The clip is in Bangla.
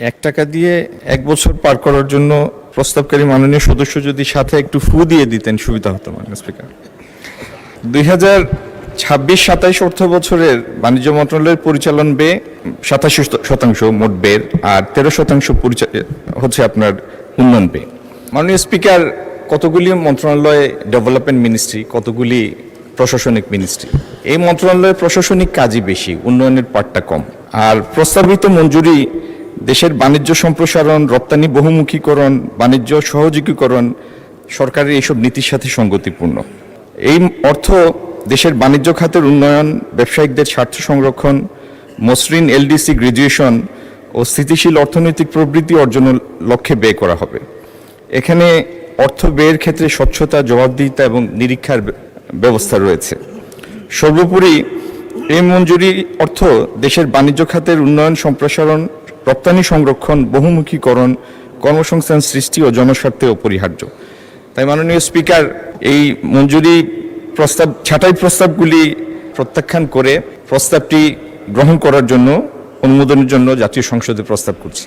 1 টাকা দিয়ে 1 বছর পার করার জন্য প্রস্তাবকারী মাননীয় সদস্য যদি সাথে একটু ফু দিয়ে দিতেন সুবিধা হতো মাননীয় স্পিকার। 2026-27 অর্থ বছরের বাণিজ্য মন্ত্রণালয়ের পরিচালন ব্যয় 87% মোট ব্যয়ের, আর 13% হচ্ছে আপনার উন্নয়ন ব্যয়। মাননীয় স্পিকার, কতগুলি মন্ত্রণালয় ডেভেলপমেন্ট মিনিস্ট্রি, কতগুলি প্রশাসনিক মিনিস্ট্রি। এই মন্ত্রণালয়ের প্রশাসনিক কাজই বেশি, উন্নয়নের পার্টটা কম। আর প্রস্তাবিত মঞ্জুরি দেশের বাণিজ্য সম্প্রসারণ, রপ্তানি বহুমুখীকরণ, বাণিজ্য সহযোগীকরণ সরকারের এইসব নীতির সাথে সঙ্গতিপূর্ণ। এই অর্থ দেশের বাণিজ্য খাতের উন্নয়ন, ব্যবসায়িকদের স্বার্থ সংরক্ষণ, মসৃণ এলডিসি গ্র্যাজুয়েশন ও স্থিতিশীল অর্থনৈতিক প্রবৃদ্ধি অর্জনের লক্ষ্যে ব্যয় করা হবে। এখানে অর্থ ব্যয়ের ক্ষেত্রে স্বচ্ছতা, জবাবদিহিতা এবং নিরীক্ষার ব্যবস্থা রয়েছে। সর্বোপরি এই মঞ্জুরি অর্থ দেশের বাণিজ্য খাতের উন্নয়ন, সম্প্রসারণ, রপ্তানি সংরক্ষণ, বহুমুখীকরণ, কর্মসংস্থান সৃষ্টি ও জনস্বার্থে অপরিহার্য। তাই মাননীয় স্পিকার, এই মঞ্জুরি প্রস্তাব, ছাঁটাই প্রস্তাবগুলি প্রত্যাখ্যান করে প্রস্তাবটি গ্রহণ করার জন্য, অনুমোদনের জন্য জাতীয় সংসদে প্রস্তাব করছি।